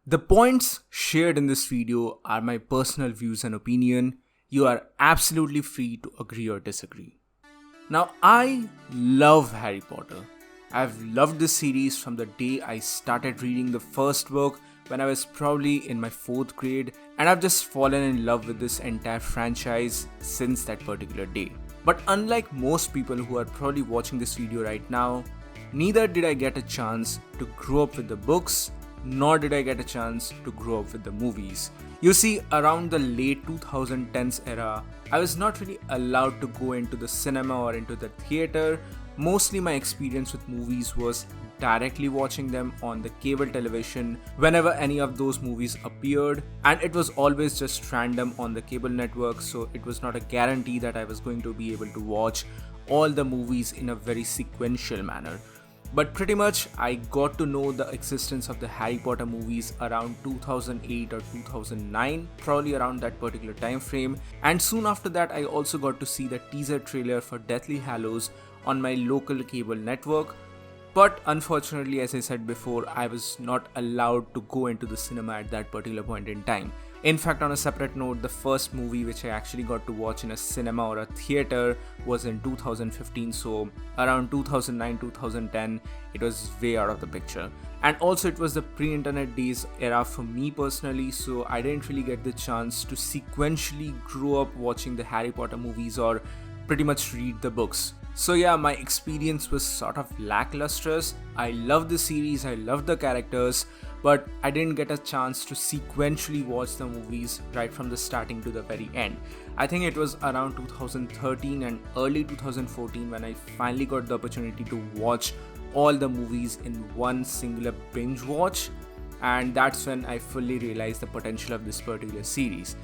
The points shared in this video are my personal views and opinion. You are absolutely free to agree or disagree. Now, I love Harry Potter. I've loved this series from the day I started reading the first book when I was probably in my 4th grade, and I've just fallen in love with this entire franchise since that particular day. But unlike most people who are probably watching this video right now, neither did I get a chance to grow up with the books, nor did I get a chance to grow up with the movies. You see, around the late 2010s era, I was not really allowed to go into the cinema or into the theater. Mostly my experience with movies was directly watching them on the cable television whenever any of those movies appeared, and it was always just random on the cable network, so it was not a guarantee that I was going to be able to watch all the movies in a very sequential manner. But pretty much I got to know the existence of the Harry Potter movies around 2008 or 2009, probably around that particular time frame, and soon after that I also got to see the teaser trailer for Deathly Hallows on my local cable network. But unfortunately, as I said before, I was not allowed to go into the cinema at that particular point in time. In fact, on a separate note, the first movie which I actually got to watch in a cinema or a theater was in 2015, so around 2009-2010, it was way out of the picture. And also it was the pre-internet days era for me personally, so I didn't really get the chance to sequentially grow up watching the Harry Potter movies or pretty much read the books. So yeah, my experience was sort of lacklustrous. I loved the series, I loved the characters, but I didn't get a chance to sequentially watch the movies right from the starting to the very end. I think it was around 2013 and early 2014 when I finally got the opportunity to watch all the movies in one singular binge watch, and that's when I fully realized the potential of this particular series.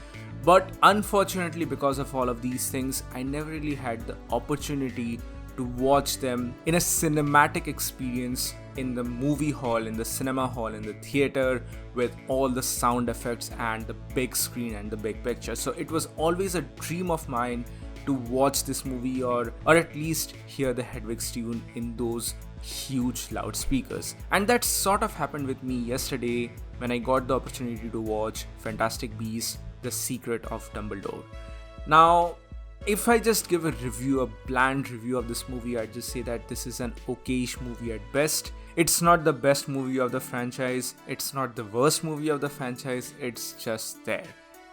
But unfortunately, because of all of these things, I never really had the opportunity to watch them in a cinematic experience in the movie hall, in the cinema hall, in the theater, with all the sound effects and the big screen and the big picture. So it was always a dream of mine to watch this movie or at least hear the Hedwig's tune in those huge loudspeakers. And that sort of happened with me yesterday when I got the opportunity to watch Fantastic Beasts: The Secret of Dumbledore. Now, if I just give a review, a bland review of this movie, I'd just say that this is an okayish movie at best. It's not the best movie of the franchise, it's not the worst movie of the franchise, it's just there.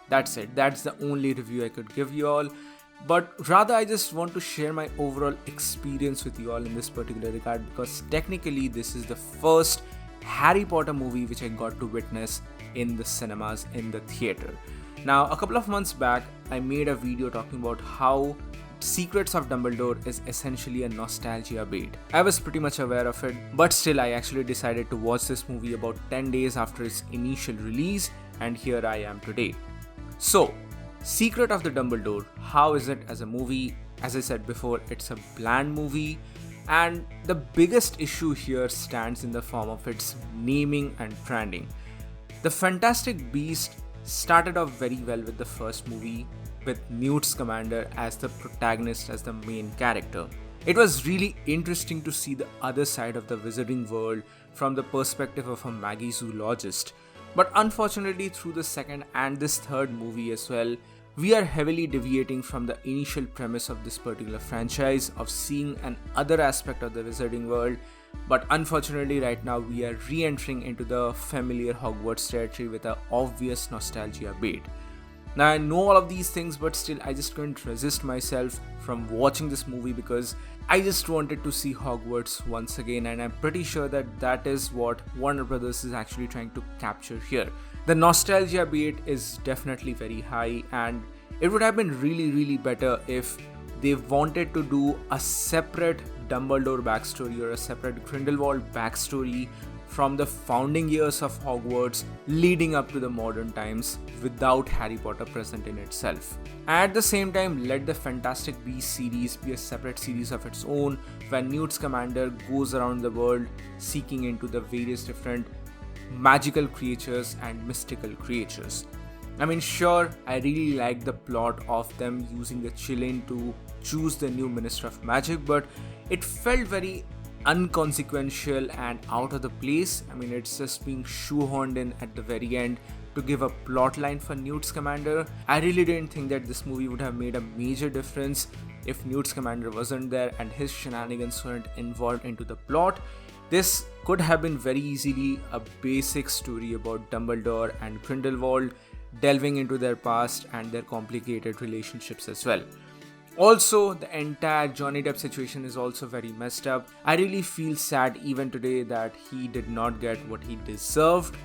That's it, that's the only review I could give you all. But rather, I just want to share my overall experience with you all in this particular regard, because technically this is the first Harry Potter movie which I got to witness in the cinemas, in the theater. Now, a couple of months back, I made a video talking about how Secrets of Dumbledore is essentially a nostalgia bait. I was pretty much aware of it, but still I actually decided to watch this movie about 10 days after its initial release, and here I am today. So, Secret of the Dumbledore, how is it as a movie? As I said before, it's a bland movie, and the biggest issue here stands in the form of its naming and branding. The Fantastic Beast started off very well with the first movie, with Newt Scamander as the protagonist, as the main character. It was really interesting to see the other side of the wizarding world from the perspective of a magizoologist. But unfortunately, through the second and this third movie as well, we are heavily deviating from the initial premise of this particular franchise of seeing an other aspect of the wizarding world. But unfortunately, right now we are re-entering into the familiar Hogwarts territory with an obvious nostalgia bait. Now, I know all of these things, but still I just couldn't resist myself from watching this movie because I just wanted to see Hogwarts once again, and I'm pretty sure that that is what Warner Brothers is actually trying to capture here. The nostalgia bait is definitely very high, and it would have been really better if they wanted to do a separate Dumbledore backstory or a separate Grindelwald backstory from the founding years of Hogwarts leading up to the modern times without Harry Potter present in itself. At the same time, let the Fantastic Beasts series be a separate series of its own, when Newt Scamander goes around the world seeking into the various different magical creatures and mystical creatures. I mean, sure, I really like the plot of them using the Chilean to choose the new Minister of Magic, but it felt very unconsequential and out of the place. I mean, it's just being shoehorned in at the very end to give a plot line for Newt Scamander. I really didn't think that this movie would have made a major difference if Newt Scamander wasn't there and his shenanigans weren't involved into the plot. This could have been very easily a basic story about Dumbledore and Grindelwald delving into their past and their complicated relationships as well. Also, the entire Johnny Depp situation is also very messed up. I really feel sad even today that he did not get what he deserved.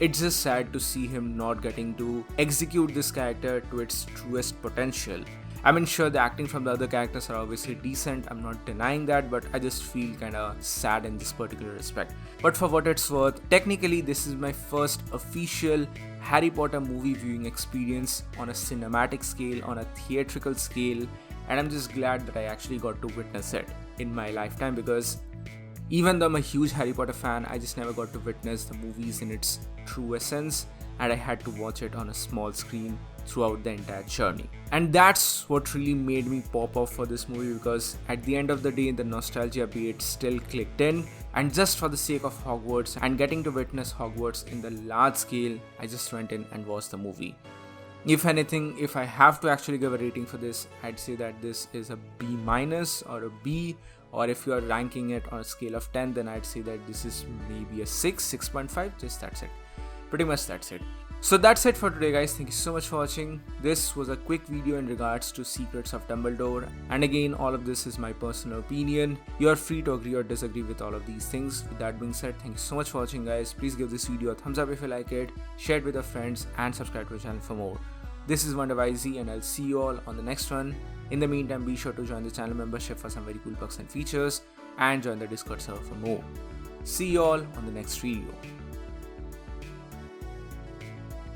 It's just sad to see him not getting to execute this character to its truest potential. I mean, sure, the acting from the other characters are obviously decent, I'm not denying that, but I just feel kinda sad in this particular respect. But for what it's worth, technically this is my first official Harry Potter movie viewing experience on a cinematic scale, on a theatrical scale, and I'm just glad that I actually got to witness it in my lifetime, because even though I'm a huge Harry Potter fan, I just never got to witness the movies in its true essence, and I had to watch it on a small screen throughout the entire journey. And that's what really made me pop off for this movie, because at the end of the day, the nostalgia beat still clicked in, and just for the sake of Hogwarts and getting to witness Hogwarts in the large scale, I just went in and watched the movie. If anything, if I have to actually give a rating for this, I'd say that this is a B- or a B, or if you are ranking it on a scale of 10, then I'd say that this is maybe a 6.5, just that's it. Pretty much that's it. So that's it for today, guys. Thank you so much for watching. This was a quick video in regards to Secrets of Dumbledore, and again, all of this is my personal opinion. You are free to agree or disagree with all of these things. With that being said, thank you so much for watching, guys. Please give this video a thumbs up if you like it, share it with your friends, and subscribe to the channel for more. This is WhyZ, and I'll see you all on the next one. In the meantime, be sure to join the channel membership for some very cool perks and features, and join the Discord server for more. See you all on the next video.